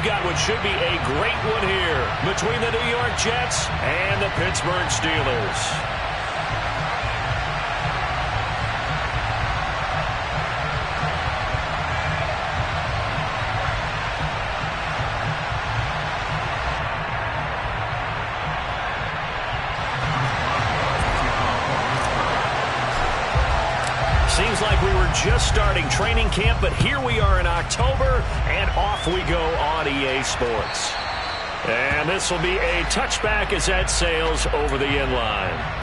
got what should be a great one here between the New York Jets and the Pittsburgh Steelers. Seems like we were just starting training camp, but here we are in October, and off we go on EA Sports. And this will be a touchback as that sails over the end line.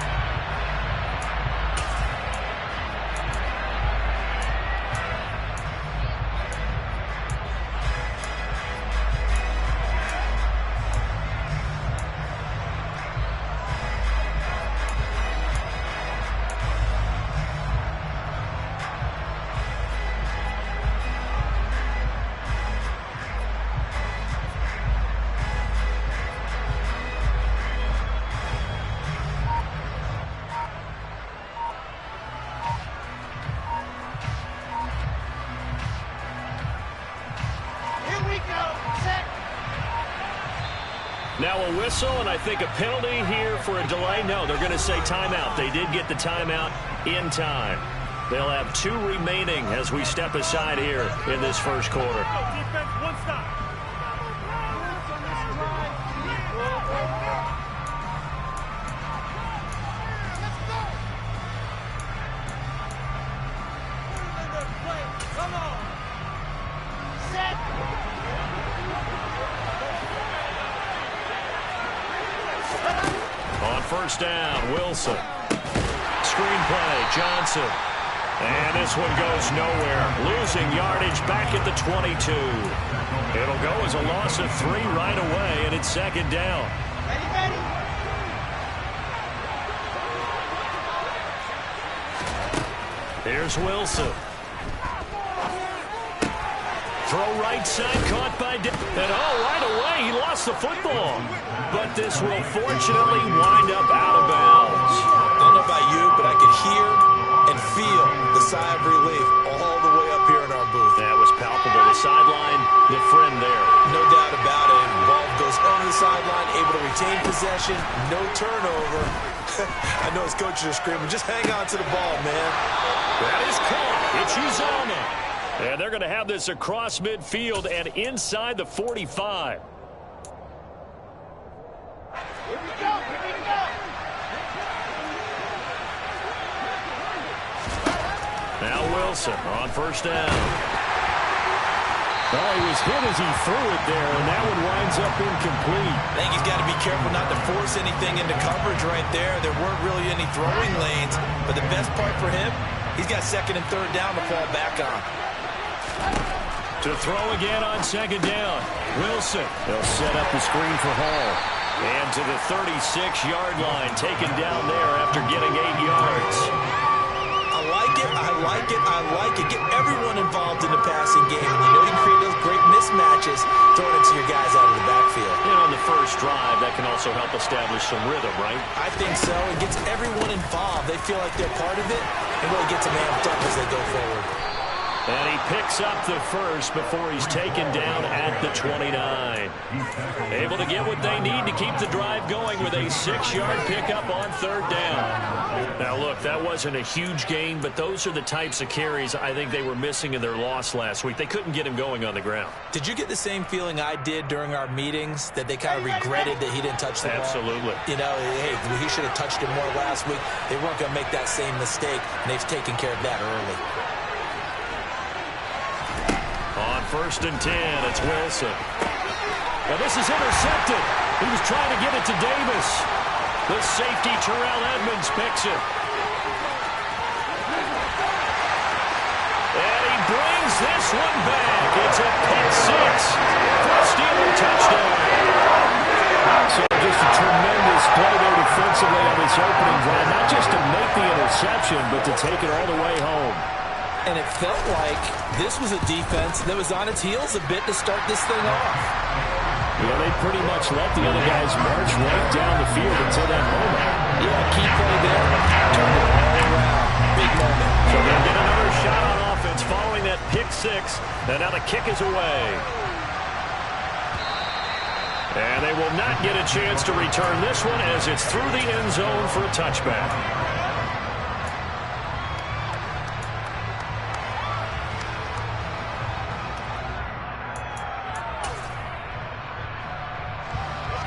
Now a whistle, and I think a penalty here for a delay. No, they're going to say timeout. They did get the timeout in time. They'll have 2 remaining as we step aside here in this first quarter. Defense, 1 stop. Come on. Set. On first down, Wilson. Screenplay, Johnson. And this one goes nowhere. Losing yardage back at the 22. It'll go as a loss of 3 right away, and it's second down. Ready. Here's Wilson. Throw right side, caught by and right away, he lost the football. But this will fortunately wind up out of bounds. I don't know about you, but I could hear and feel the sigh of relief all the way up here in our booth. That was palpable. The sideline, the friend there. No doubt about it. Ball goes over the sideline, able to retain possession, no turnover. I know his coaches are screaming, just hang on to the ball, man. That is caught. It's Uzomah. And they're going to have this across midfield and inside the 45. Here we go. Now Wilson on first down. Well, he was hit as he threw it there, and that one winds up incomplete. I think he's got to be careful not to force anything into coverage right there. There weren't really any throwing lanes, but the best part for him, he's got second and third down to fall back on. To throw again on second down. Wilson. They'll set up the screen for Hall. And to the 36-yard line, taken down there after getting 8 yards. I like it. Get everyone involved in the passing game. And you know you can create those great mismatches throwing it to your guys out of the backfield. And on the first drive, that can also help establish some rhythm, right? I think so. It gets everyone involved. They feel like they're part of it and really gets them amped up as they go forward. And he picks up the first before he's taken down at the 29. Able to get what they need to keep the drive going with a 6-yard pickup on third down. Now, look, that wasn't a huge gain, but those are the types of carries I think they were missing in their loss last week. They couldn't get him going on the ground. Did you get the same feeling I did during our meetings, that they kind of regretted that he didn't touch the ball? Absolutely. You know, hey, he should have touched it more last week. They weren't going to make that same mistake, and they've taken care of that early. On first and 10, it's Wilson. Now this is intercepted. He was trying to get it to Davis. The safety, Terrell Edmonds, picks it. And he brings this one back. It's a pick 6 for a Steeler touchdown. So just a tremendous play there defensively on this opening drive. Not just to make the interception, but to take it all the way home. And it felt like this was a defense that was on its heels a bit to start this thing off. Yeah, they pretty much let the other guys march right down the field until that moment. Yeah, key play there. Turned it all around. Big moment. So they'll get another shot on offense following that pick 6. And now the kick is away. And they will not get a chance to return this one as it's through the end zone for a touchback.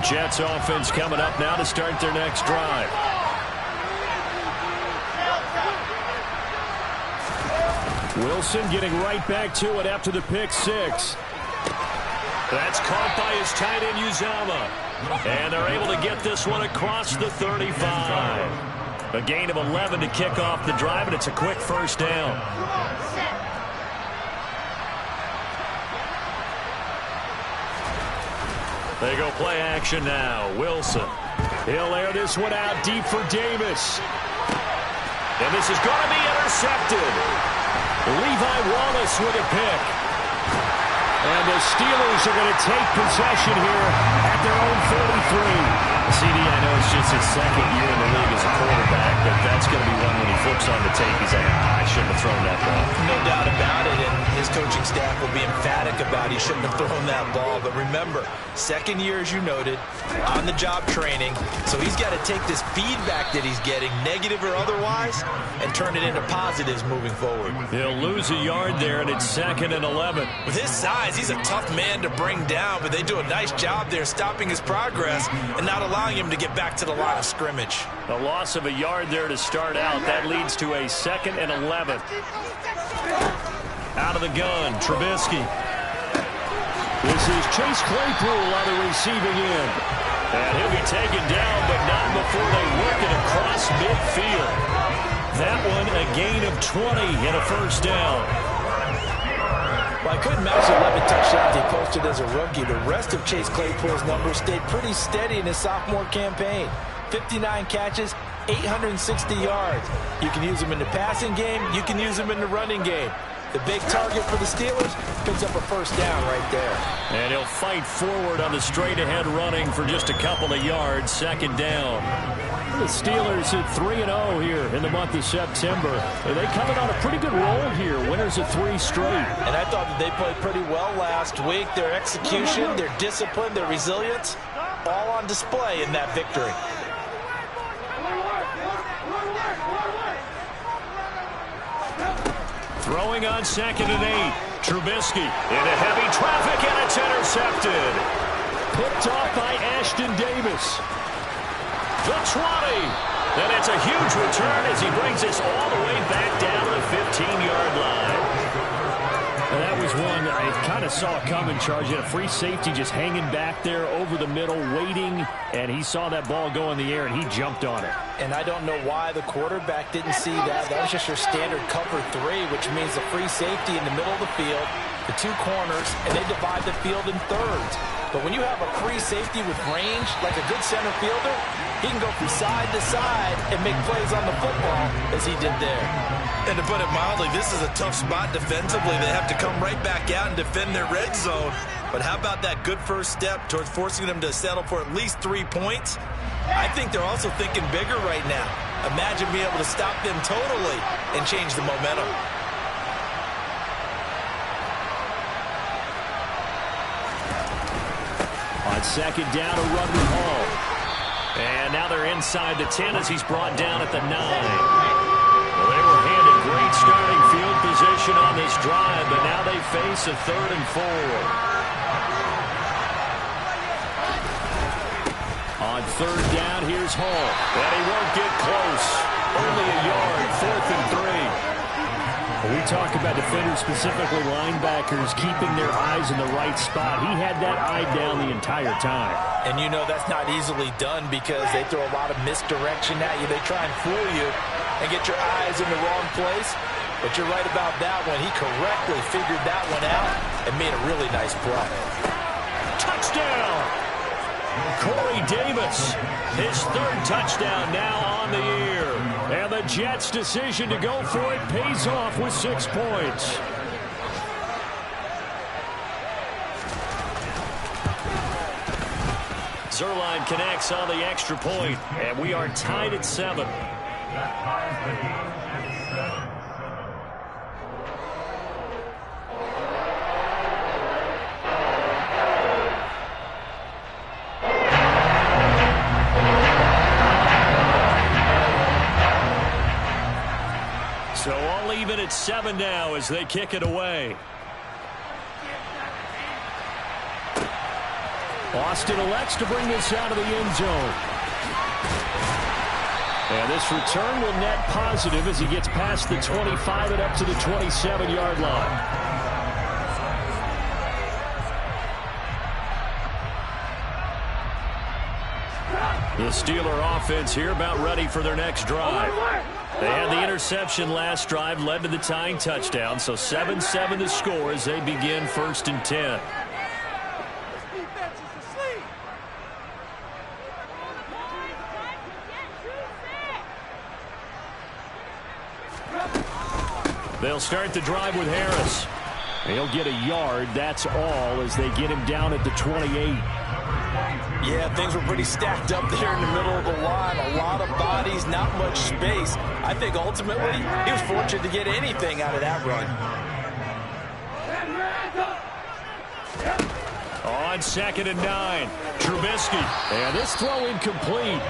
Jets offense coming up now to start their next drive. Wilson getting right back to it after the pick six. That's caught by his tight end, Uzama. And they're able to get this one across the 35. A gain of 11 to kick off the drive, and it's a quick first down. They go play action now. Wilson. He'll air this one out deep for Davis. And this is going to be intercepted. Levi Wallace with a pick. And the Steelers are going to take possession here at their own 43. CD, I know it's just his second year in the league as a quarterback, but that's going to be one when he flips on the tape. He's like, I shouldn't have thrown that ball. No doubt about it, and his coaching staff will be emphatic about he shouldn't have thrown that ball. But remember, second year, as you noted, on-the-job training, so he's got to take this feedback that he's getting, negative or otherwise, and turn it into positives moving forward. He'll lose a yard there, and it's 2nd and 11. With his size, he's a tough man to bring down, but they do a nice job there stopping his progress and not allowing him to get back to the line of scrimmage. A loss of a yard there to start out. That leads to a 2nd and 11. Out of the gun, Trubisky. This is Chase Claypool on the receiving end. And he'll be taken down, but not before they work it across midfield. That one a gain of 20 and a first down. Well, I couldn't match the 11 touchdowns he posted as a rookie. The rest of Chase Claypool's numbers stayed pretty steady in his sophomore campaign. 59 catches, 860 yards. You can use him in the passing game. You can use him in the running game. The big target for the Steelers picks up a first down right there. And he'll fight forward on the straight-ahead running for just a couple of yards. 2nd down. The Steelers at 3-0 here in the month of September. They coming on a pretty good roll here. Winners of 3 straight. And I thought that they played pretty well last week. Their execution, their discipline, their resilience, all on display in that victory. Throwing on 2nd and 8. Trubisky into heavy traffic, and it's intercepted. Picked off by Ashton Davis. The 20. And it's a huge return as he brings us all the way back down to the 15-yard line. And that was one I kind of saw coming, Charge. He had a free safety just hanging back there over the middle, waiting, and he saw that ball go in the air, and he jumped on it. And I don't know why the quarterback didn't see that. That was just your standard cover 3, which means the free safety in the middle of the field, the 2 corners, and they divide the field in thirds. But when you have a free safety with range, like a good center fielder, he can go from side to side and make plays on the football as he did there. And to put it mildly, this is a tough spot defensively. They have to come right back out and defend their red zone. But how about that good first step towards forcing them to settle for at least 3 points? I think they're also thinking bigger right now. Imagine being able to stop them totally and change the momentum. On 2nd down, a run with Hall. And now they're inside the 10 as he's brought down at the 9. Well, they were handed great starting field position on this drive, but now they face a 3rd and 4. On 3rd down, here's Hall. And he won't get close. Only a yard, 4th and 3. We talk about defenders, specifically linebackers, keeping their eyes in the right spot. He had that eye down the entire time. And you know that's not easily done because they throw a lot of misdirection at you. They try and fool you and get your eyes in the wrong place. But you're right about that one. He correctly figured that one out and made a really nice play. Touchdown! Corey Davis, his 3rd touchdown now on the year. And the Jets' decision to go for it pays off with 6 points. Zerline connects on the extra point, and we are tied at 7. it's 7 now as they kick it away. Austin elects to bring this out of the end zone. And this return will net positive as he gets past the 25 and up to the 27-yard line. The Steeler offense here about ready for their next drive. They had the interception last drive, led to the tying touchdown, so 7-7 the score as they begin 1st and 10. They'll start the drive with Harris. He'll get a yard, that's all, as they get him down at the 28. Yeah, things were pretty stacked up there in the middle of the line. A lot of bodies, not much space. I think ultimately he was fortunate to get anything out of that run. On 2nd and 9, Trubisky. And this throw incomplete.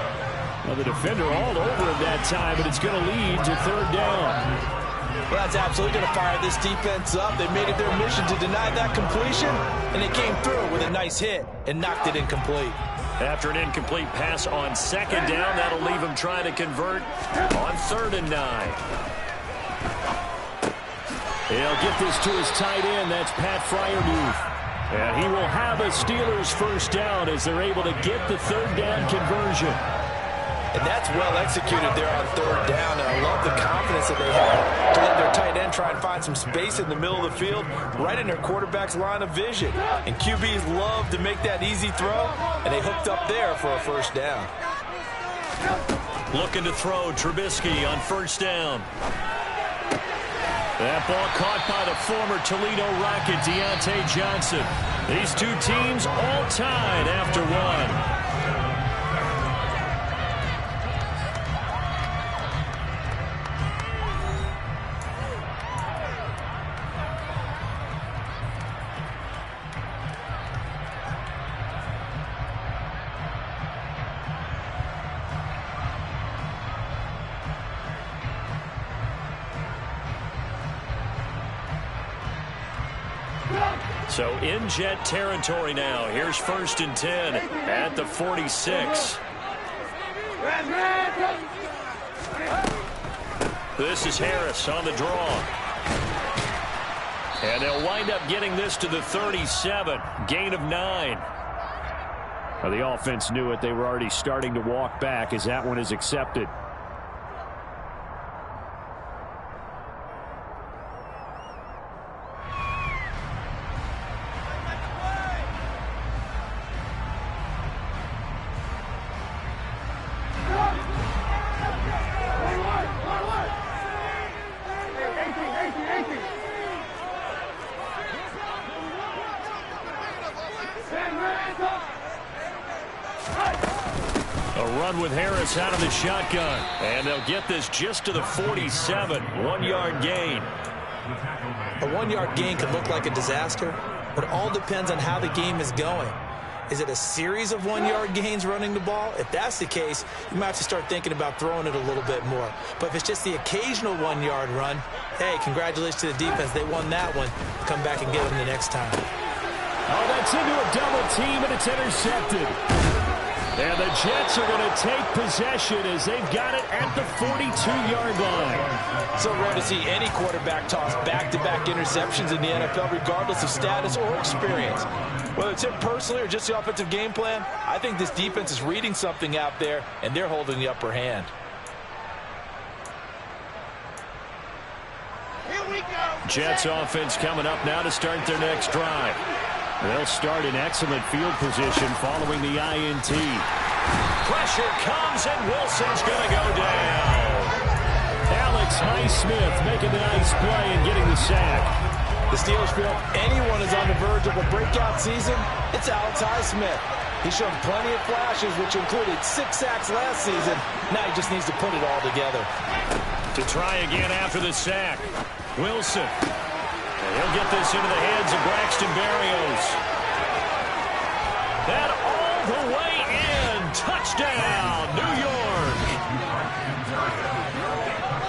Well, the defender all over him that time, but it's going to lead to 3rd down. Well, that's absolutely going to fire this defense up. They made it their mission to deny that completion, and they came through with a nice hit and knocked it incomplete. After an incomplete pass on 2nd down, that'll leave him trying to convert on 3rd and 9. He'll get this to his tight end. That's Pat Freiermuth. And he will have a Steelers 1st down as they're able to get the 3rd down conversion. And that's well executed there on 3rd down. And I love the confidence that they have to let their tight end try and find some space in the middle of the field, right in their quarterback's line of vision. And QBs love to make that easy throw, and they hooked up there for a 1st down. Looking to throw, Trubisky on 1st down. That ball caught by the former Toledo Rocket, Deontay Johnson. These two teams all tied after 1. So in Jet territory now. Here's 1st and 10 at the 46. This is Harris on the draw. And they'll wind up getting this to the 37. Gain of 9. Well, the offense knew it. They were already starting to walk back as that one is accepted. With Harris out of the shotgun. And they'll get this just to the 47. 1-yard gain. A 1-yard gain could look like a disaster, but it all depends on how the game is going. Is it a series of 1-yard gains running the ball? If that's the case, you might have to start thinking about throwing it a little bit more. But if it's just the occasional 1-yard run, hey, congratulations to the defense. They won that one. Come back and get them the next time. Oh, that's into a double team, and it's intercepted. And the Jets are going to take possession as they've got it at the 42-yard line. So rare to see any quarterback toss back-to-back interceptions in the NFL, regardless of status or experience. Whether it's him personally or just the offensive game plan, I think this defense is reading something out there, and they're holding the upper hand. Here we go. Jets offense coming up now to start their next drive. They'll start in excellent field position following the INT. Pressure comes, and Wilson's going to go down. Alex Highsmith making the nice play and getting the sack. The Steelers feel anyone is on the verge of a breakout season, it's Alex Highsmith. He's shown plenty of flashes, which included 6 sacks last season. Now he just needs to put it all together. To try again after the sack. Wilson. He'll get this into the hands of Braxton Berrios. And all the way in. Touchdown, New York.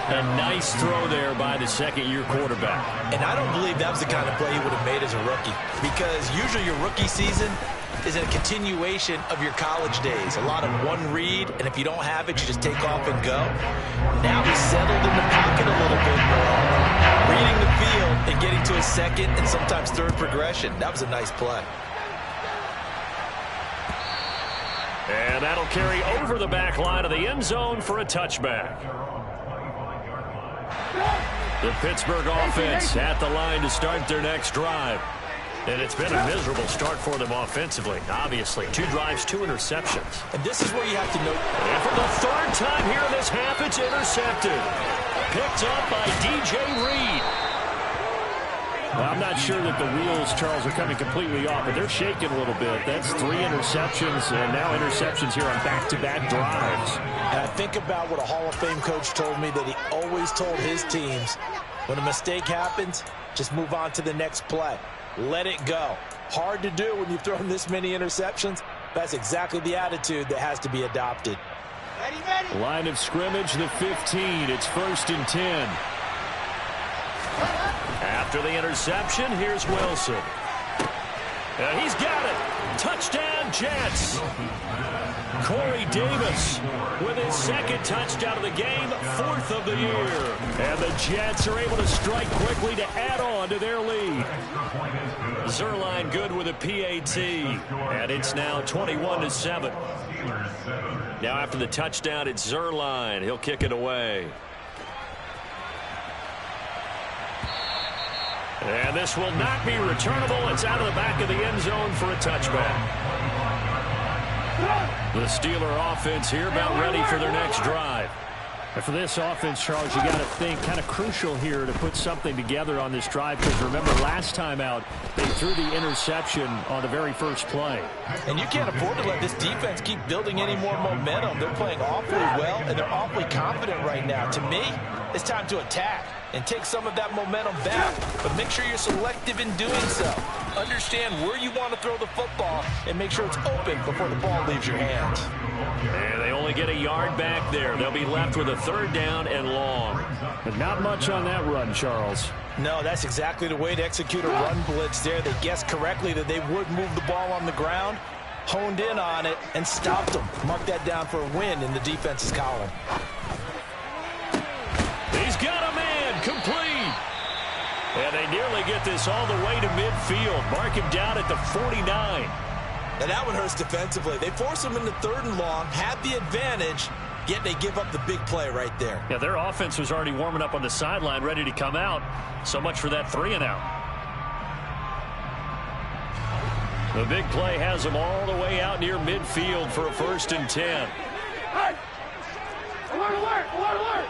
A nice throw there by the second-year quarterback. And I don't believe that was the kind of play he would have made as a rookie, because usually your rookie season is a continuation of your college days. A lot of one read, and if you don't have it, you just take off and go. Now he's settled in the pocket a little bit more, reading the field and getting to his second and sometimes third progression. That was a nice play. And that'll carry over the back line of the end zone for a touchback. The Pittsburgh offense at the line to start their next drive. And it's been a miserable start for them offensively, obviously. 2 drives, 2 interceptions. And this is where you have to note. And for the third time here in this half, it's intercepted. Picked up by DJ Reed. Well, I'm not sure that the wheels, Charles, are coming completely off, but they're shaking a little bit. That's 3 interceptions, and now interceptions here on back-to-back drives. And I think about what a Hall of Fame coach told me, that he always told his teams, when a mistake happens, just move on to the next play. Let it go. Hard to do when you've thrown this many interceptions. That's exactly the attitude that has to be adopted. Ready, ready. Line of scrimmage, the 15. It's 1st and 10. After the interception, here's Wilson. And he's got it. Touchdown, Jets. Corey Davis with his second touchdown of the game, 4th of the year. And the Jets are able to strike quickly to add on to their lead. Zerline good with a PAT. And it's now 21-7. Now after the touchdown, it's Zerline. He'll kick it away. And this will not be returnable. It's out of the back of the end zone for a touchback. The Steeler offense here about ready for their next drive. And for this offense, Charles, you got to think kind of crucial here to put something together on this drive, because remember last time out they threw the interception on the very first play. And you can't afford to let this defense keep building any more momentum. They're playing awfully well, and they're awfully confident right now. To me, it's time to attack and take some of that momentum back, but make sure you're selective in doing so. Understand where you want to throw the football and make sure it's open before the ball leaves your hands. And they only get a yard back there. They'll be left with a 3rd down and long. But not much on that run, Charles. No, that's exactly the way to execute a run blitz there. They guessed correctly that they would move the ball on the ground, honed in on it, and stopped them. Mark that down for a win in the defense's column. He's got a man, complete. And they nearly get this all the way to midfield. Mark him down at the 49. Now that one hurts defensively. They force him into 3rd and long, had the advantage, yet they give up the big play right there. Yeah, their offense was already warming up on the sideline, ready to come out. So much for that 3 and out. The big play has them all the way out near midfield for a 1st and 10. Alert, alert, alert, alert.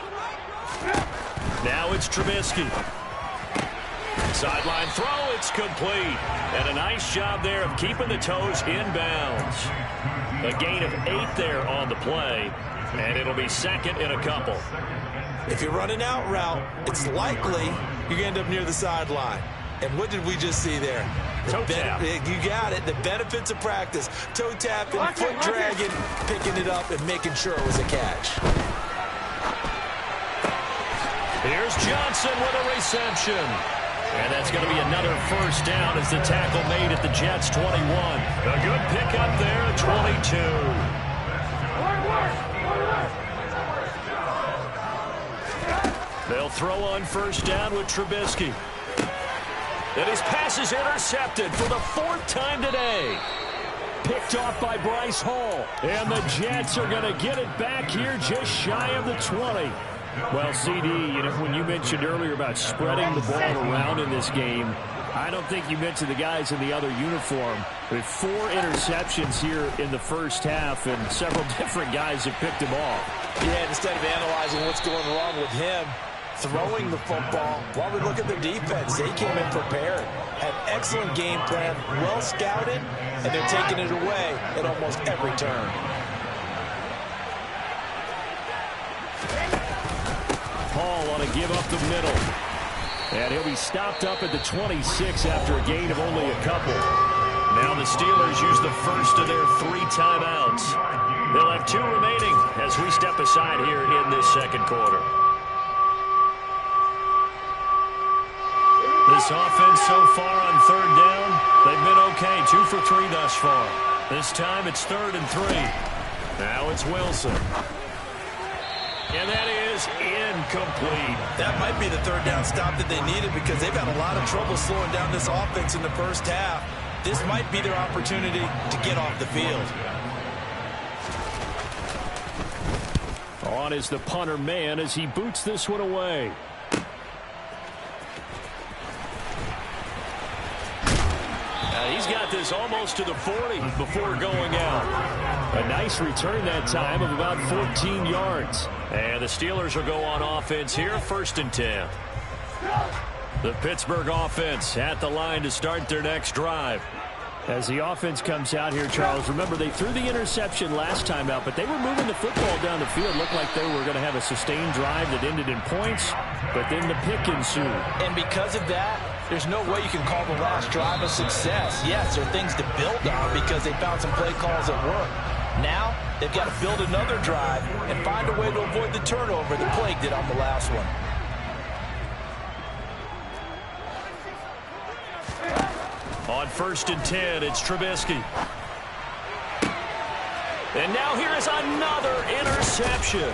Now it's Trubisky. Sideline throw, it's complete. And a nice job there of keeping the toes inbounds. A gain of 8 there on the play, and it'll be 2nd and a couple. If you're running out route, it's likely you're going to end up near the sideline. And what did we just see there? Toe tap. You got it. The benefits of practice. Toe tapping, foot dragging, picking it up, and making sure it was a catch. Here's Johnson with a reception. And that's going to be another 1st down as the tackle made at the Jets' 21. A good pickup there at 22. They'll throw on 1st down with Trubisky. And his pass is intercepted for the 4th time today. Picked off by Bryce Hall. And the Jets are going to get it back here just shy of the 20. Well, CD, you know, when you mentioned earlier about spreading the ball around in this game, I don't think you mentioned the guys in the other uniform. With 4 interceptions here in the first half, and several different guys have picked him off. Yeah, instead of analyzing what's going wrong with him, throwing the football, while we look at their defense, they came in prepared, had excellent game plan, well scouted, and they're taking it away at almost every turn. Paul on a give up the middle. And he'll be stopped up at the 26 after a gain of only a couple. Now the Steelers use the first of their 3 timeouts. They'll have 2 remaining as we step aside here in this 2nd quarter. This offense so far on third down, they've been okay. 2 for 3 thus far. This time it's 3rd and 3. Now it's Wilson. And that is incomplete. That might be the third down stop that they needed because they've had a lot of trouble slowing down this offense in the first half. This might be their opportunity to get off the field. On is the punter man as he boots this one away. He's got this almost to the 40 before going out. A nice return that time of about 14 yards. And the Steelers will go on offense here, 1st and 10. The Pittsburgh offense at the line to start their next drive. As the offense comes out here, Charles, remember they threw the interception last time out, but they were moving the football down the field. Looked like they were going to have a sustained drive that ended in points, but then the pick ensued. And because of that, there's no way you can call the last drive a success. Yes, there are things to build on because they found some play calls that work. Now, they've got to build another drive and find a way to avoid the turnover that Plague did on the last one. On 1st and 10, it's Trubisky. And now here is another interception.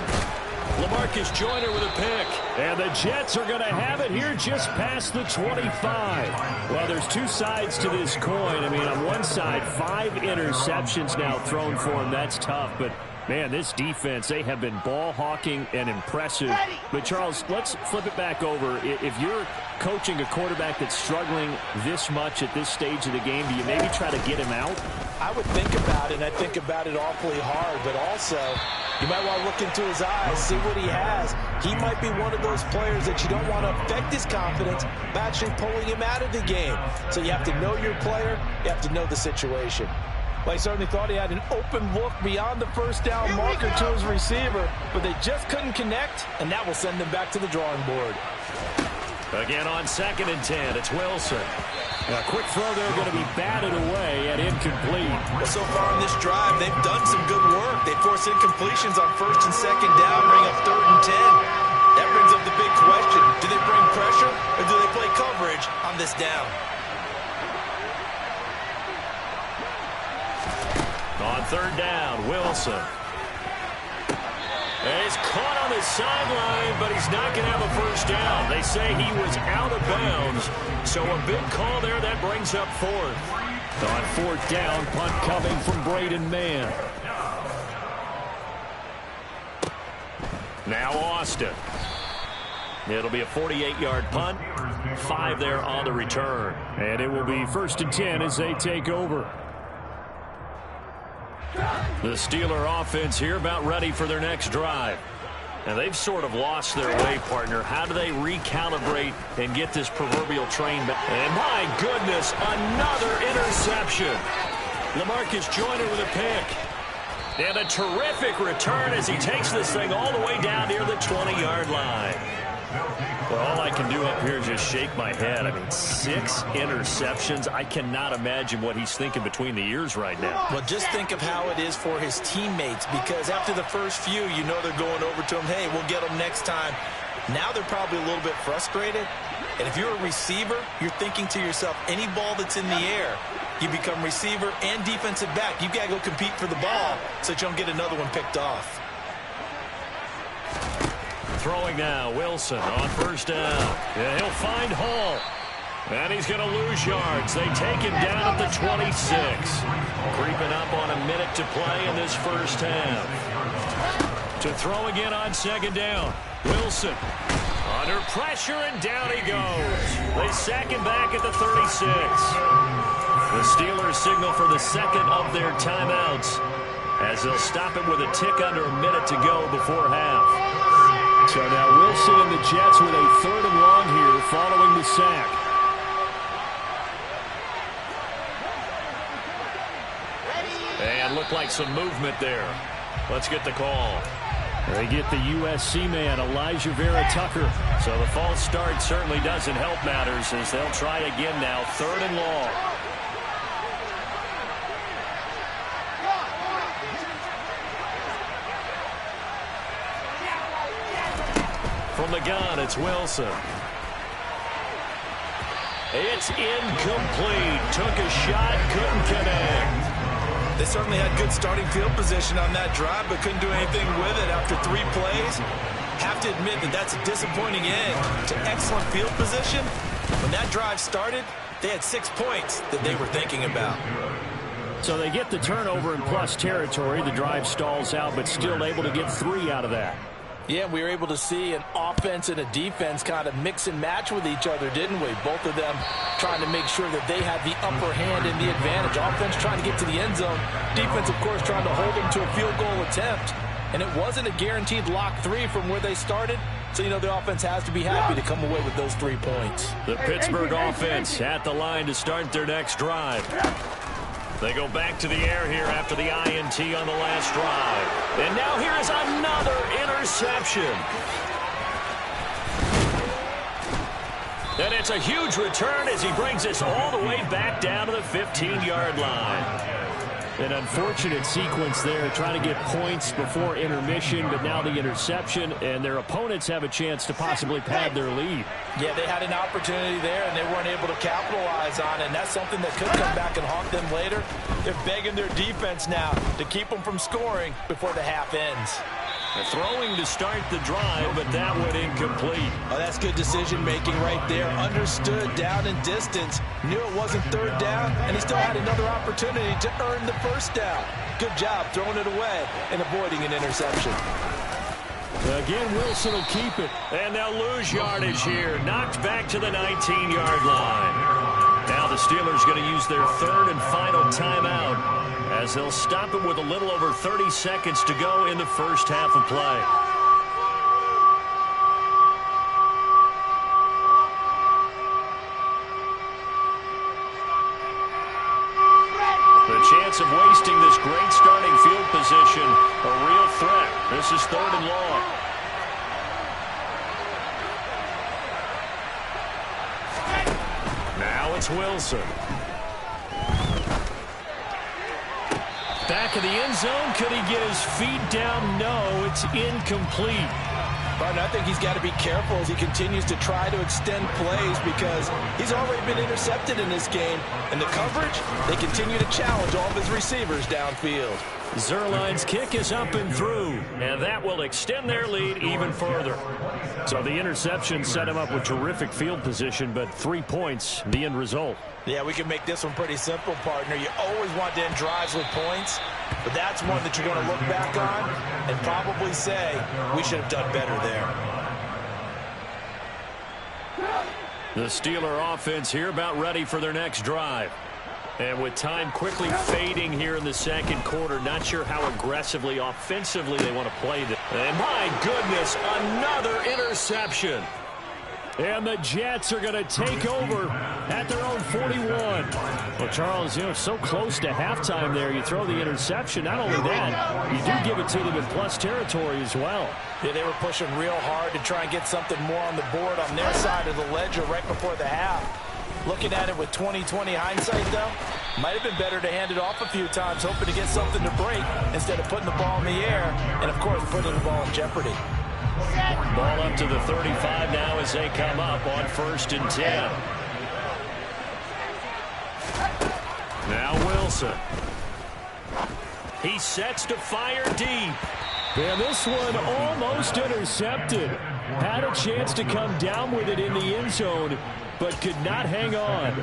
LaMarcus Joyner with a pick. And the Jets are going to have it here just past the 25. Well, there's two sides to this coin. I mean, on one side, 5 interceptions now thrown for him. That's tough. But, man, this defense, they have been ball hawking and impressive. But, Charles, let's flip it back over. If you're coaching a quarterback that's struggling this much at this stage of the game, do you maybe try to get him out? I would think about it, and I think about it awfully hard. But also, you might want to look into his eyes, see what he has. He might be one of those players that you don't want to affect his confidence by actually pulling him out of the game. So you have to know your player. You have to know the situation. Well, he certainly thought he had an open look beyond the first down marker to his receiver, but they just couldn't connect, and that will send them back to the drawing board. Again on 2nd and 10, it's Wilson. A quick throw there going to be batted away and incomplete. Well, so far on this drive, they've done some good work. They force incompletions on 1st and 2nd down, bring up 3rd and 10. That brings up the big question. Do they bring pressure or do they play coverage on this down? On 3rd down, Wilson. And he's caught on his sideline, but he's not going to have a first down. They say he was out of bounds. So a big call there that brings up 4th. On 4th down, punt coming from Braden Mann. Now Austin. It'll be a 48-yard punt. 5 there on the return. And it will be 1st and 10 as they take over. The Steeler offense here about ready for their next drive. And they've sort of lost their way, partner. How do they recalibrate and get this proverbial train back? And my goodness, another interception. LaMarcus Joyner with a pick. And a terrific return as he takes this thing all the way down near the 20-yard line. Well, all I can do up here is just shake my head. I mean, 6 interceptions. I cannot imagine what he's thinking between the ears right now. Well, just think of how it is for his teammates, because after the first few, you know they're going over to him, hey, we'll get them next time. Now they're probably a little bit frustrated. And if you're a receiver, you're thinking to yourself, any ball that's in the air, you become receiver and defensive back. You've got to go compete for the ball so that you don't get another one picked off. Throwing now, Wilson on 1st down. Yeah, he'll find Hall. And he's going to lose yards. They take him down at the 26. Creeping up on a minute to play in this first half. To throw again on 2nd down. Wilson under pressure, and down he goes. They sack him back at the 36. The Steelers signal for the 2nd of their timeouts as they'll stop it with a tick under a minute to go before half. So now Wilson and the Jets with a 3rd and long here following the sack. And looked like some movement there. Let's get the call. They get the USC man, Elijah Vera Tucker. So the false start certainly doesn't help matters as they'll try again now, 3rd and long. From the gun, it's Wilson. It's incomplete. Took a shot, couldn't connect. They certainly had good starting field position on that drive, but couldn't do anything with it after 3 plays. Have to admit that that's a disappointing end to excellent field position. When that drive started, they had 6 points that they were thinking about. So they get the turnover in plus territory. The drive stalls out, but still able to get 3 out of that. Yeah, we were able to see an offense and a defense kind of mix and match with each other, didn't we? Both of them trying to make sure that they had the upper hand and the advantage. Offense trying to get to the end zone. Defense, of course, trying to hold them to a field goal attempt. And it wasn't a guaranteed lock 3 from where they started. So, you know, the offense has to be happy to come away with those 3 points. The Pittsburgh offense at the line to start their next drive. They go back to the air here after the INT on the last drive. And now here is another interception. And it's a huge return as he brings us all the way back down to the 15-yard line. An unfortunate sequence there, trying to get points before intermission, but now the interception, and their opponents have a chance to possibly pad their lead. Yeah, they had an opportunity there, and they weren't able to capitalize on it, and that's something that could come back and haunt them later. They're begging their defense now to keep them from scoring before the half ends. They're throwing to start the drive, but that went incomplete. Oh, that's good decision-making right there. Understood down and distance. Knew it wasn't 3rd down, and he still had another opportunity to earn the 1st down. Good job throwing it away and avoiding an interception. Again, Wilson will keep it. And they'll lose yardage here. Knocked back to the 19-yard line. Now the Steelers going to use their 3rd and final timeout, as they'll stop it with a little over 30 seconds to go in the first half of play. The chance of wasting this great starting field position, a real threat. This is 3rd and long. Now it's Wilson. Back of the end zone. Could he get his feet down? No, it's incomplete. But I think he's got to be careful as he continues to try to extend plays because he's already been intercepted in this game. And the coverage, they continue to challenge all of his receivers downfield. Zerline's kick is up and through, and that will extend their lead even further. So the interception set him up with terrific field position, but 3 points, the end result. Yeah, we can make this one pretty simple, partner. You always want to end drives with points, but that's one that you're going to look back on and probably say, we should have done better there. The Steeler offense here about ready for their next drive. And with time quickly fading here in the second quarter, not sure how aggressively, offensively they want to play this. And my goodness, another interception. And the Jets are going to take over at their own 41. Well, Charles, you know, so close to halftime there. You throw the interception. Not only that, you do give it to them in plus territory as well. Yeah, they were pushing real hard to try and get something more on the board on their side of the ledger right before the half. Looking at it with 20/20 hindsight, though, might have been better to hand it off a few times, hoping to get something to break instead of putting the ball in the air and, of course, putting the ball in jeopardy. Ball up to the 35 now as they come up on 1st and 10. Now Wilson. He sets to fire deep. And this one almost intercepted. Had a chance to come down with it in the end zone, but could not hang on.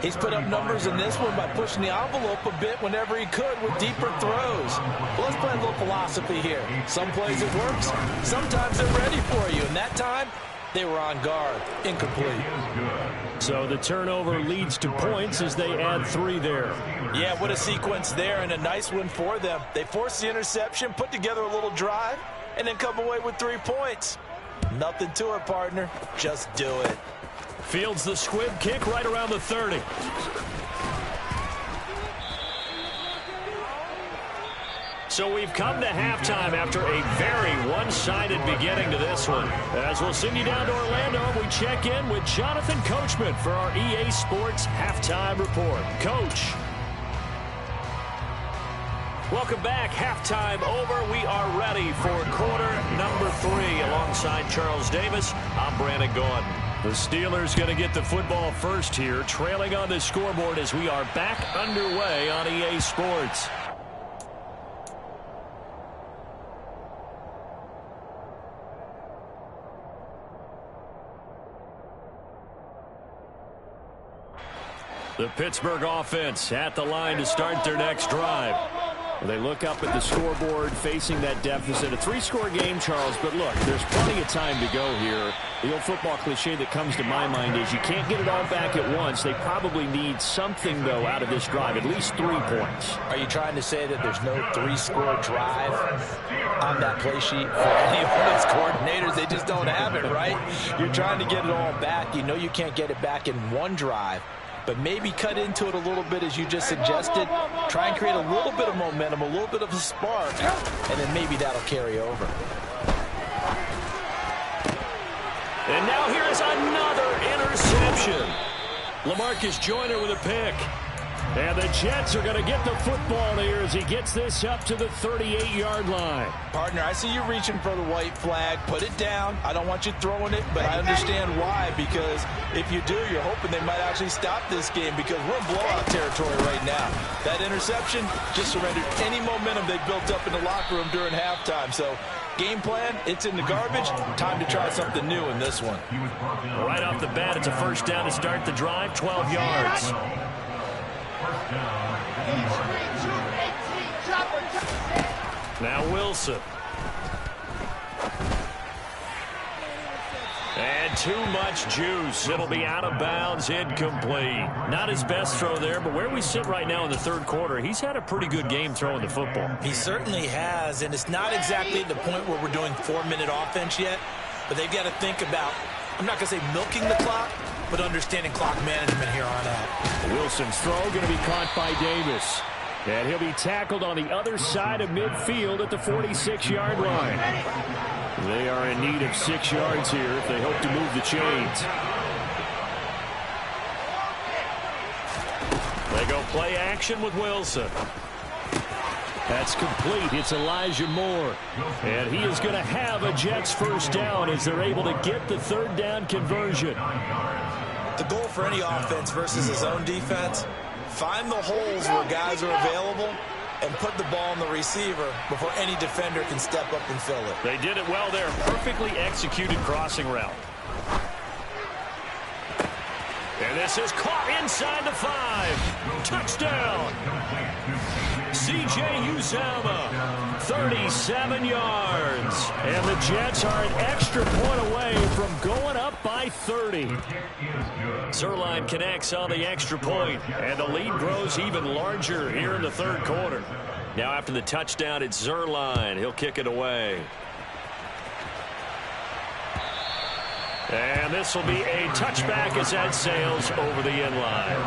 He's put up numbers in this one by pushing the envelope a bit whenever he could with deeper throws. Well, let's play a little philosophy here. Some plays it works. Sometimes they're ready for you. And that time, they were on guard. Incomplete. So the turnover leads to points as they add 3 there. Yeah, what a sequence there and a nice one for them. They forced the interception, put together a little drive, and then come away with 3 points. Nothing to it, partner. Just do it. Fields the squib kick right around the 30. So we've come to halftime after a very one-sided beginning to this one. As we'll send you down to Orlando, we check in with Jonathan Coachman for our EA Sports Halftime Report. Coach. Welcome back. Halftime over. We are ready for quarter number 3. Alongside Charles Davis, I'm Brandon Gordon. The Steelers going to get the football first here, trailing on the scoreboard as we are back underway on EA Sports. The Pittsburgh offense at the line to start their next drive. They look up at the scoreboard facing that deficit. A 3-score game, Charles, but look, there's plenty of time to go here. The old football cliche that comes to my mind is you can't get it all back at once. They probably need something, though, out of this drive, at least 3 points. Are you trying to say that there's no 3-score drive on that play sheet for any of its coordinators? They just don't have it, right? You're trying to get it all back. You know you can't get it back in one drive. But maybe cut into it a little bit as you just suggested. Try and create a little bit of momentum, a little bit of a spark, and then maybe that'll carry over. And now here is another interception. LaMarcus Joyner with a pick. And the Jets are going to get the football here as he gets this up to the 38-yard line. Partner, I see you reaching for the white flag. Put it down. I don't want you throwing it, but I understand why. Because if you do, you're hoping they might actually stop this game because we're in blowout territory right now. That interception just surrendered any momentum they built up in the locker room during halftime. So game plan, it's in the garbage. Time to try something new in this one. Right off the bat, it's a first down to start the drive, 12 yards. Now Wilson. And too much juice. It'll be out of bounds, incomplete. Not his best throw there, but where we sit right now in the third quarter, he's had a pretty good game throwing the football. He certainly has, and it's not exactly the point where we're doing 4-minute offense yet, but they've got to think about, I'm not going to say milking the clock, but understanding clock management here on out. Wilson's throw going to be caught by Davis. And he'll be tackled on the other side of midfield at the 46-yard line. They are in need of 6 yards here if they hope to move the chains. They go play action with Wilson. That's complete. It's Elijah Moore. And he is going to have a Jets first down as they're able to get the third down conversion. The goal for any offense versus his own defense, find the holes where guys are available and put the ball on the receiver before any defender can step up and fill it. They did it well there. Perfectly executed crossing route. And this is caught inside the 5. Touchdown. C.J. Uzomah, 37 yards. And the Jets are an extra point away from going up by 30. Zuerlein connects on the extra point, and the lead grows even larger here in the third quarter. Now after the touchdown, it's Zuerlein. He'll kick it away. And this will be a touchback as that sails over the end line.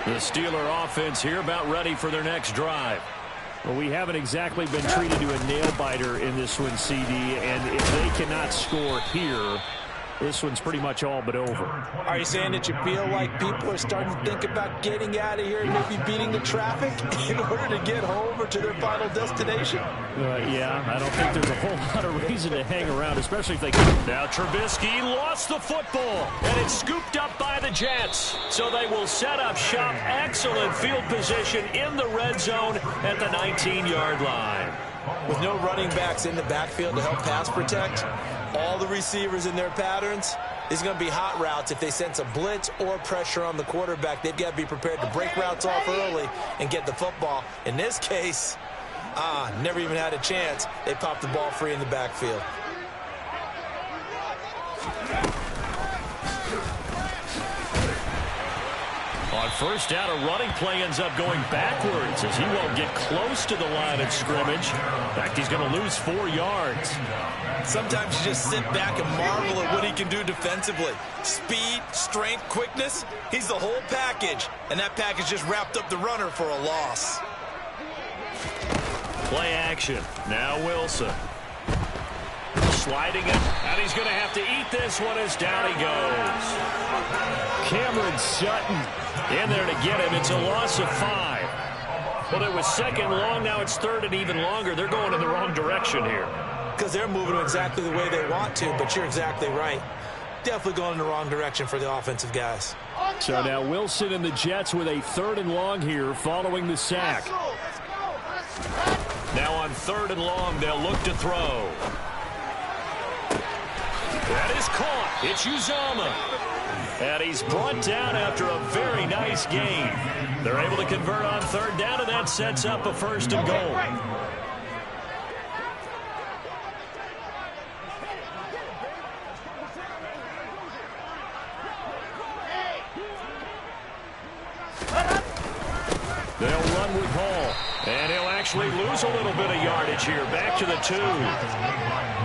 The Steeler offense here about ready for their next drive. Well, we haven't exactly been treated to a nail-biter in this one, CD, and if they cannot score here, this one's pretty much all but over. Are you saying that you feel like people are starting to think about getting out of here and maybe beating the traffic in order to get home or to their final destination? Yeah, I don't think there's a whole lot of reason to hang around, especially if they can. Now Trubisky lost the football, and it's scooped up by the Jets. So they will set up shop. Excellent field position in the red zone at the 19-yard line. With no running backs in the backfield to help pass protect, all the receivers in their patterns, is going to be hot routes. If they sense a blitz or pressure on the quarterback, they've got to be prepared to break routes off early and get the football. In this case, never even had a chance. They popped the ball free in the backfield. On first down, a running play ends up going backwards as he won't get close to the line of scrimmage. In fact, he's going to lose 4 yards. Sometimes you just sit back and marvel at what he can do defensively. Speed, strength, quickness, he's the whole package. And that package just wrapped up the runner for a loss. Play action. Now Wilson. Sliding it, and he's going to have to eat this one as down he goes. Cameron Sutton in there to get him. It's a loss of 5. Well, it was second long. Now it's third and even longer. They're going in the wrong direction here. because they're moving exactly the way they want to, but you're exactly right. Definitely going in the wrong direction for the offensive guys. So now Wilson and the Jets with a 3rd and long here following the sack. Now on 3rd and long, they'll look to throw. That is caught. It's Uzomah. And he's brought down after a very nice gain. They're able to convert on 3rd down, and that sets up a 1st and goal. They'll run with Hall. And he'll actually lose a little bit of yardage here. Back to the 2.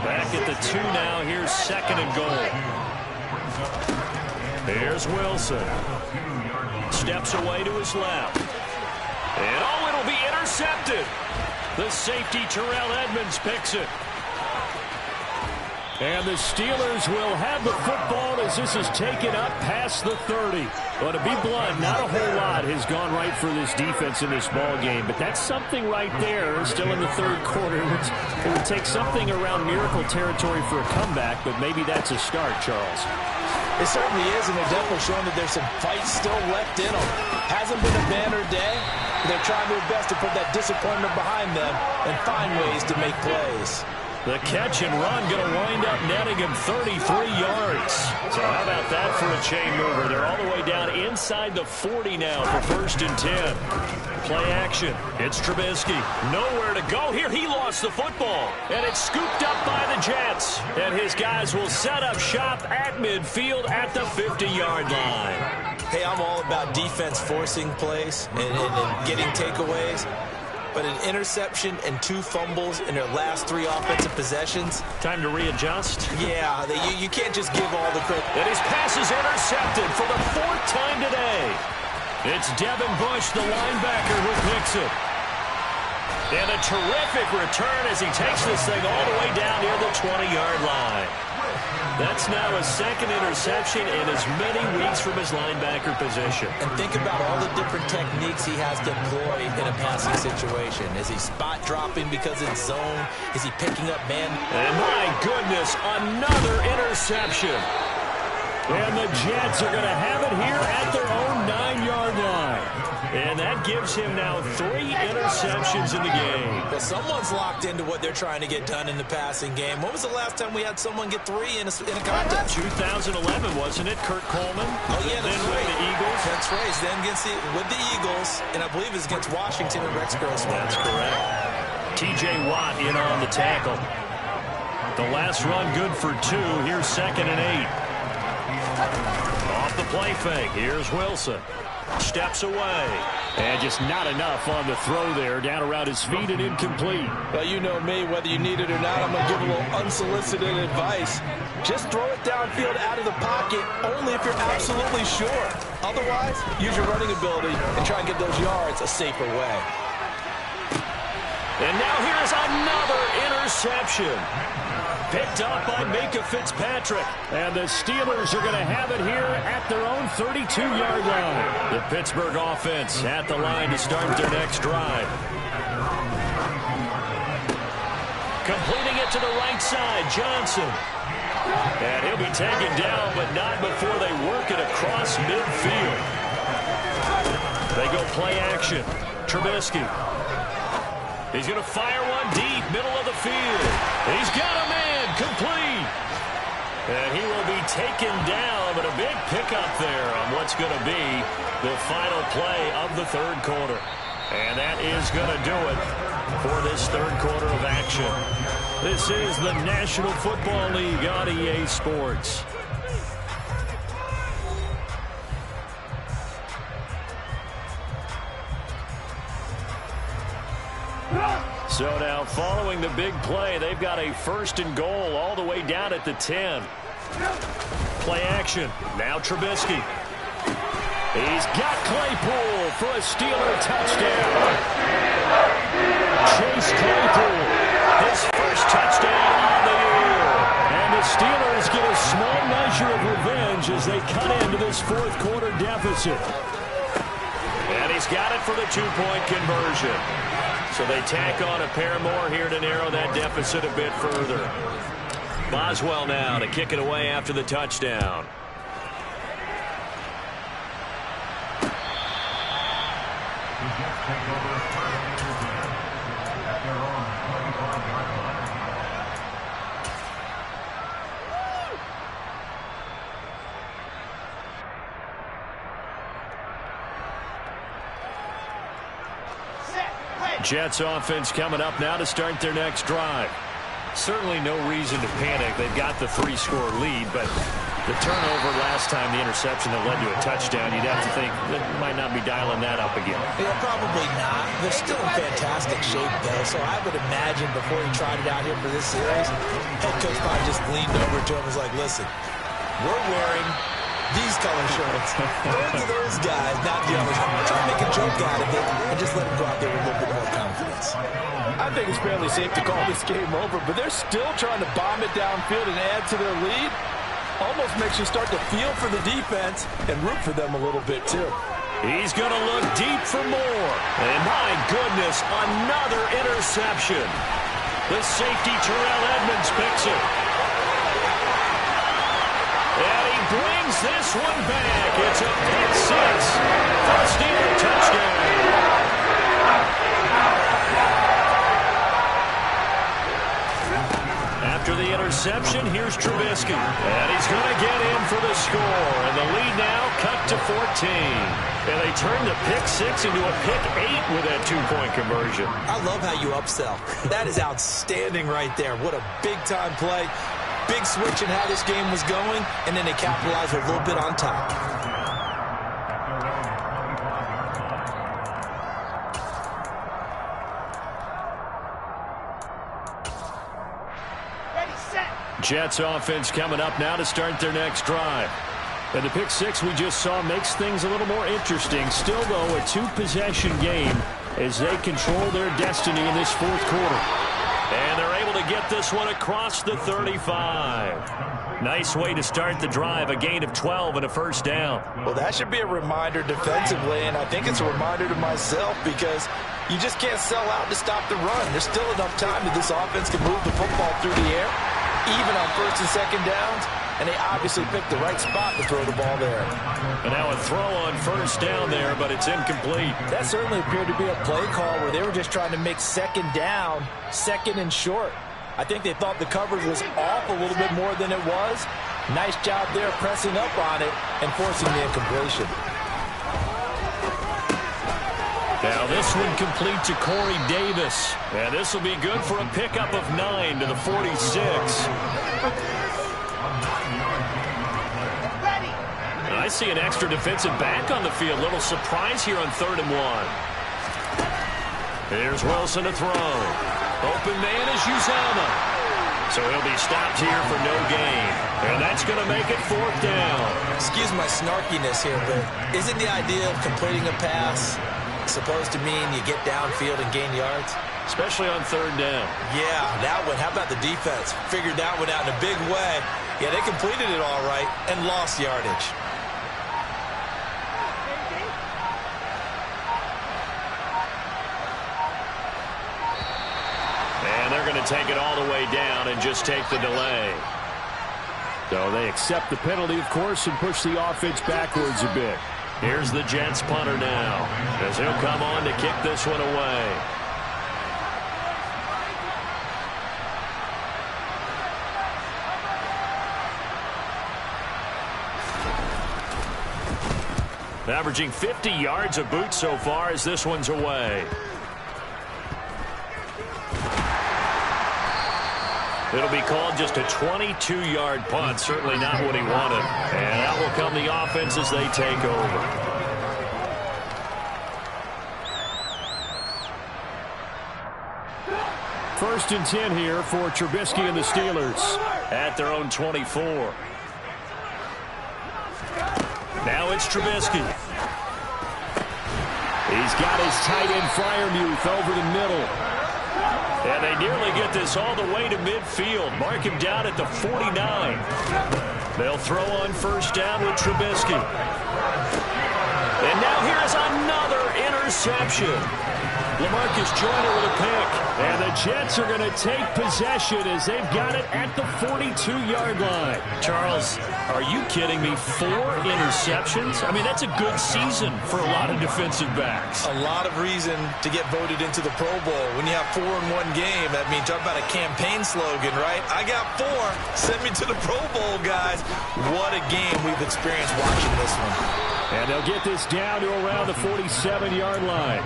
Back at the 2 now. Here's 2nd and goal. Here's Wilson. Steps away to his left. And oh, it'll be intercepted. The safety, Terrell Edmonds, picks it. And the Steelers will have the football as this is taken up past the 30. Well, to be blunt, not a whole lot has gone right for this defense in this ball game, but that's something right there still in the 3rd quarter. It would take something around miracle territory for a comeback, but maybe that's a start, Charles. It certainly is, and they're definitely showing that there's some fight still left in them. Hasn't been a banner day, but they're trying their best to put that disappointment behind them and find ways to make plays. The catch and run going to wind up netting him 33 yards. So how about that for a chain mover? They're all the way down inside the 40 now for 1st and 10. Play action. It's Trubisky. Nowhere to go here. He lost the football. And it's scooped up by the Jets. And his guys will set up shop at midfield at the 50-yard line. Hey, I'm all about defense forcing plays and getting takeaways. But an interception and 2 fumbles in their last 3 offensive possessions. Time to readjust. Yeah, you can't just give all the credit. And his pass is intercepted for the 4th time today. It's Devin Bush, the linebacker, who picks it. And a terrific return as he takes this thing all the way down near the 20-yard line. That's now a 2nd interception in as many weeks from his linebacker position. And think about all the different techniques he has to employ in a passing situation. Is he spot dropping because it's zone? Is he picking up man? And my goodness, another interception. And the Jets are going to have it here at their own 9-yard line. And that gives him now 3 interceptions in the game. Well, someone's locked into what they're trying to get done in the passing game. When was the last time we had someone get 3 in a contest? 2011, wasn't it? Kurt Coleman. Oh, yeah, that's then right. With the Eagles. That's right. Then with the Eagles, and I believe it's against Washington and Rex Grossman. That's correct. T.J. Watt in on the tackle. The last run good for 2. Here's 2nd and 8. Off the play fake. Here's Wilson. Steps away. And just not enough on the throw there. Down around his feet and incomplete. Well, you know me. Whether you need it or not, I'm going to give a little unsolicited advice. Just throw it downfield out of the pocket only if you're absolutely sure. Otherwise, use your running ability and try and get those yards a safer way. And now here's another interception. Picked up by Minka Fitzpatrick. And the Steelers are going to have it here at their own 32-yard line. The Pittsburgh offense at the line to start their next drive. Completing it to the right side, Johnson. And he'll be taken down, but not before they work it across midfield. They go play action. Trubisky. He's going to fire one deep, middle of the field. He's got a man, complete. And he will be taken down, but a big pickup there on what's going to be the final play of the 3rd quarter. And that is going to do it for this 3rd quarter of action. This is the National Football League on EA Sports. So now following the big play, they've got a 1st and goal all the way down at the 10. Play action. Now Trubisky. He's got Claypool for a Steeler touchdown. Chase Claypool, his first touchdown on the year. And the Steelers get a small measure of revenge as they cut into this 4th quarter deficit. And he's got it for the 2-point conversion. So they tack on a pair more here to narrow that deficit a bit further. Boswell now to kick it away after the touchdown. Jets offense coming up now to start their next drive. Certainly no reason to panic. They've got the 3-score lead, but the turnover last time, the interception that led to a touchdown, you'd have to think that might not be dialing that up again. Yeah, probably not. They're still in fantastic shape, though, so I would imagine before he tried it out here for this series, head coach probably just leaned over to him and was like, listen, we're wearing these color shirts. Throw it to those guys, not the others. Try to make a joke out of it and just let them go out there with a little bit more confidence. I think it's fairly safe to call this game over, but they're still trying to bomb it downfield and add to their lead. Almost makes you start to feel for the defense and root for them a little bit, too. He's going to look deep for more. And my goodness, another interception. The safety, Terrell Edmonds, picks it. And he brings this one back. It's a pick six for a Steeler touchdown. After the interception, here's Trubisky. And he's going to get in for the score. And the lead now cut to 14. And they turn the pick six into a pick 8 with that 2-point conversion. I love how you upsell. That is outstanding right there. What a big-time play. Big switch in how this game was going, and then they capitalized a little bit on top. Jets offense coming up now to start their next drive. And the pick six we just saw makes things a little more interesting. Still, though, a 2-possession game as they control their destiny in this fourth quarter. And they're able to get this one across the 35. Nice way to start the drive, a gain of 12 and a first down. Well, that should be a reminder defensively, and I think it's a reminder to myself because you just can't sell out to stop the run. There's still enough time that this offense can move the football through the air, even on first and second downs, and they obviously picked the right spot to throw the ball there. And now a throw on first down there, but it's incomplete. That certainly appeared to be a play call where they were just trying to make second down, second and short. I think they thought the coverage was off a little bit more than it was. Nice job there pressing up on it and forcing the incompletion. Now this one complete to Corey Davis. And this will be good for a pickup of 9 to the 46. I see an extra defensive back on the field. Little surprise here on 3rd and 1. Here's Wilson to throw. Open man is Uzama. So he'll be stopped here for no gain. And that's going to make it 4th down. Excuse my snarkiness here, but isn't the idea of completing a pass supposed to mean you get downfield and gain yards? Especially on 3rd down. Yeah, that one. How about the defense? Figured that one out in a big way. Yeah, they completed it all right and lost yardage. And they're going to take it all the way down and just take the delay. So they accept the penalty, of course, and push the offense backwards a bit. Here's the Jets punter now, as he'll come on to kick this one away. Averaging 50 yards a boot so far as this one's away. It'll be called just a 22-yard punt. Certainly not what he wanted. And out will come the offense as they take over. First and 10 here for Trubisky and the Steelers. At their own 24. Now it's Trubisky. He's got his tight end Freiermuth over the middle. And they nearly get this all the way to midfield. Mark him down at the 49. They'll throw on first down with Trubisky. And now here's another interception. interception. LaMarcus Joyner with a pick. And the Jets are going to take possession as they've got it at the 42-yard line. Charles, are you kidding me? 4 interceptions? I mean, that's a good season for a lot of defensive backs. A lot of reason to get voted into the Pro Bowl. When you have 4 in one game, I mean, talk about a campaign slogan, right? I got 4. Send me to the Pro Bowl, guys. What a game we've experienced watching this one. And they'll get this down to around the 47-yard line.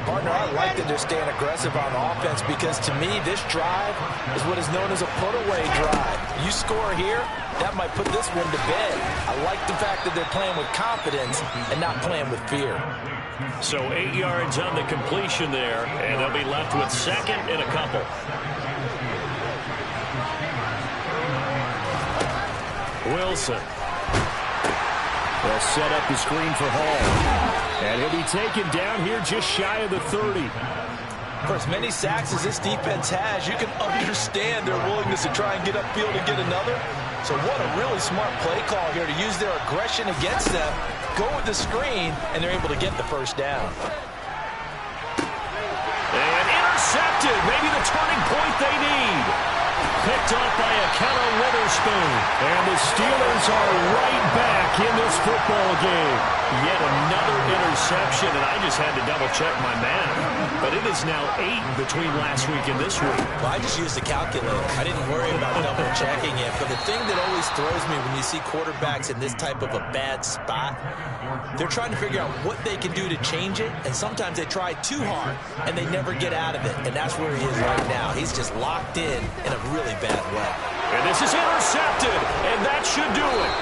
Partner, I like that they're staying aggressive on offense because, to me, this drive is what is known as a put-away drive. You score here, that might put this one to bed. I like the fact that they're playing with confidence and not playing with fear. So 8 yards on the completion there, and they'll be left with second and a couple. Wilson. They'll set up the screen for Hall. And he'll be taken down here just shy of the 30. For as many sacks as this defense has, you can understand their willingness to try and get upfield and get another. So what a really smart play call here to use their aggression against them, go with the screen, and they're able to get the first down. And intercepted. Maybe the turning point they need. Picked off by a Keller Witherspoon. And the Steelers are right back in this football game. Yet another interception, and I just had to double-check my math. But it is now 8 between last week and this week. Well, I just used a calculator. I didn't worry about double-checking it. But the thing that always throws me when you see quarterbacks in this type of a bad spot, they're trying to figure out what they can do to change it, and sometimes they try too hard, and they never get out of it. And that's where he is right now. He's just locked in a really bad way. And this is intercepted, and that should do it.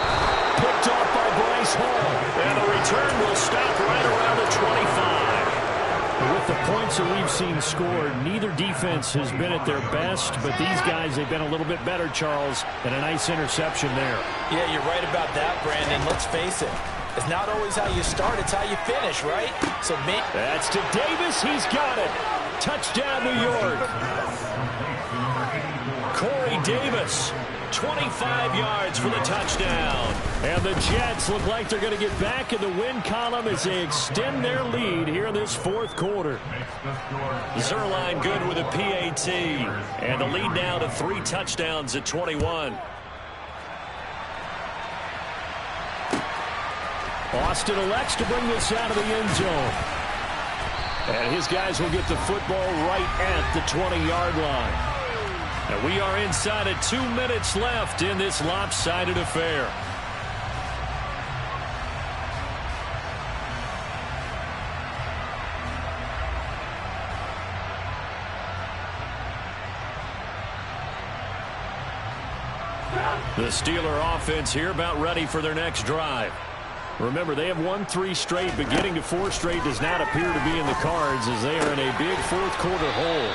Picked off by Bryce Hall, and the return will stop right around the 25. With the points that we've seen scored, neither defense has been at their best, but these guys, they've been a little bit better, Charles, and a nice interception there. Yeah, you're right about that, Brandon. Let's face it. It's not always how you start, it's how you finish, right? So that's to Davis. He's got it. Touchdown, New York. Corey Davis, 25 yards for the touchdown. And the Jets look like they're going to get back in the win column as they extend their lead here in this fourth quarter. Zerline good with a PAT. And the lead now to 3 touchdowns at 21. Austin elects to bring this out of the end zone. And his guys will get the football right at the 20-yard line. And we are inside of 2 minutes left in this lopsided affair. The Steeler offense here about ready for their next drive. Remember, they have won 3 straight, but getting to 4 straight does not appear to be in the cards as they are in a big fourth quarter hole.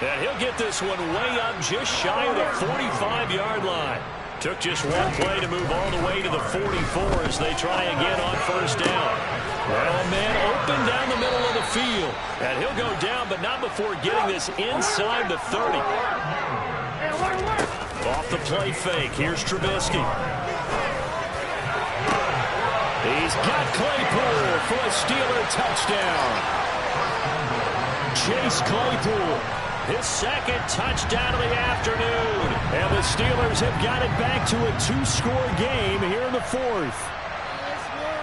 And he'll get this one way up just shy of the 45-yard line. Took just one play to move all the way to the 44 as they try again on first down. Well, man, open down the middle of the field. And he'll go down, but not before getting this inside the 30. Off the play fake. Here's Trubisky. He's got Claypool for a Steeler touchdown. Chase Claypool, his second touchdown of the afternoon. And the Steelers have got it back to a 2-score game here in the fourth.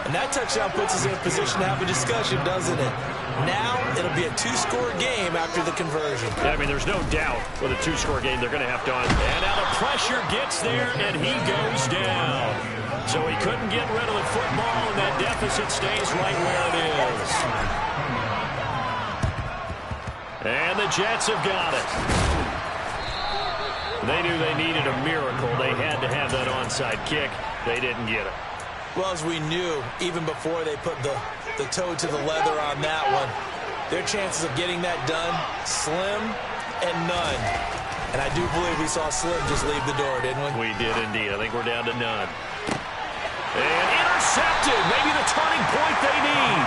And that touchdown puts us in a position to have a discussion, doesn't it? Now it'll be a 2-score game after the conversion. Yeah, I mean, there's no doubt with a 2-score game they're going to have to. And now the pressure gets there, and he goes down. So he couldn't get rid of the football, and that deficit stays right where it is. And the Jets have got it. They knew they needed a miracle. They had to have that onside kick. They didn't get it. Well, as we knew, even before they put the toe to the leather on that one, their chances of getting that done, slim and none. And I do believe we saw Slim just leave the door, didn't we? We did indeed. I think we're down to none. And intercepted. Maybe the turning point they need.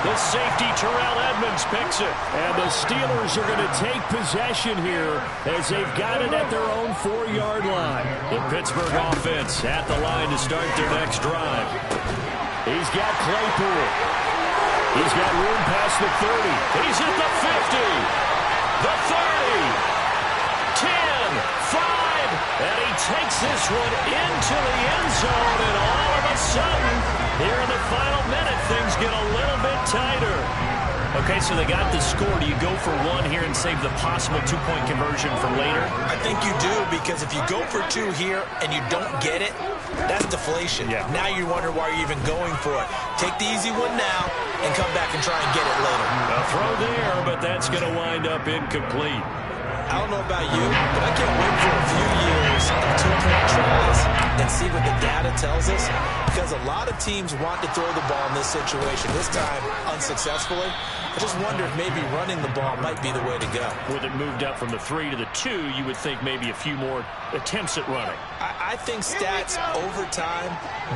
The safety, Terrell Edmonds, picks it. And the Steelers are going to take possession here as they've got it at their own 4-yard line. The Pittsburgh offense at the line to start their next drive. He's got Claypool. He's got room past the 30. He's at the 50. The 30. 10, 5. And he takes this one into the end zone. And all of a sudden, here in the final minute, things get a little bit tighter. Okay, so they got the score. Do you go for one here and save the possible two-point conversion for later? I think you do, because if you go for two here and you don't get it, that's deflation. Yeah. Now you wonder why you're even going for it. Take the easy one now and come back and try and get it later. A throw there, but that's going to wind up incomplete. I don't know about you, but I can't wait for a few years of two-point tries and see what the data tells us, because a lot of teams want to throw the ball in this situation, this time unsuccessfully. I just wonder if maybe running the ball might be the way to go. With it moved up from the 3 to the 2, you would think maybe a few more attempts at running. I think stats over time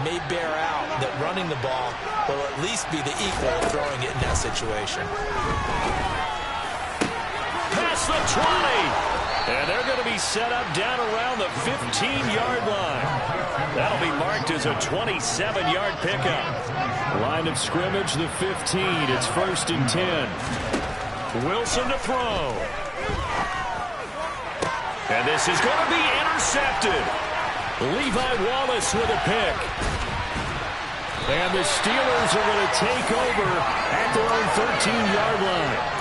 may bear out that running the ball will at least be the equal of throwing it in that situation. Past the 20. And they're going to be set up down around the 15-yard line. That'll be marked as a 27-yard pickup. Line of scrimmage, the 15. It's 1st and 10. Wilson to throw. And this is going to be intercepted. Levi Wallace with a pick. And the Steelers are going to take over at their own 13-yard line.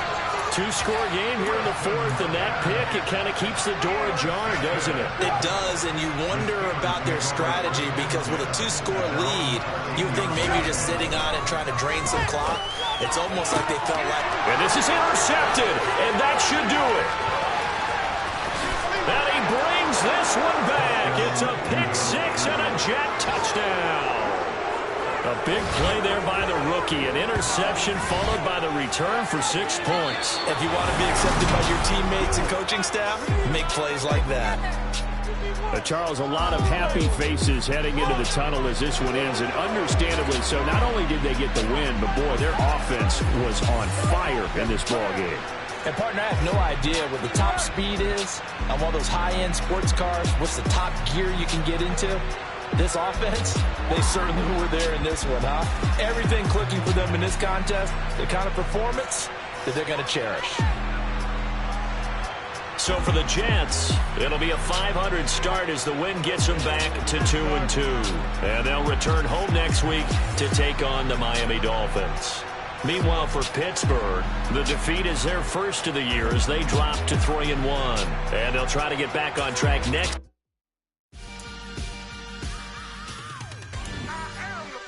Two-score game here in the 4th, and that pick, it kind of keeps the door ajar, doesn't it? It does, and you wonder about their strategy, because with a two-score lead, you think maybe you're just sitting on it trying to drain some clock. It's almost like they felt like... And this is intercepted, and that should do it. And he brings this one back. It's a pick-6 and a Jet touchdown. A big play there by the rookie. An interception followed by the return for 6 points. If you want to be accepted by your teammates and coaching staff, make plays like that. Charles, a lot of happy faces heading into the tunnel as this one ends, and understandably so. Not only did they get the win, but boy, their offense was on fire in this ball game. And partner, I have no idea what the top speed is on one of those high-end sports cars. What's the top gear you can get into? This offense, they certainly were there in this one, huh? Everything clicking for them in this contest, the kind of performance that they're going to cherish. So for the Jets, it'll be a 500 start as the win gets them back to 2-2. And they'll return home next week to take on the Miami Dolphins. Meanwhile, for Pittsburgh, the defeat is their first of the year as they drop to 3-1. And they'll try to get back on track next.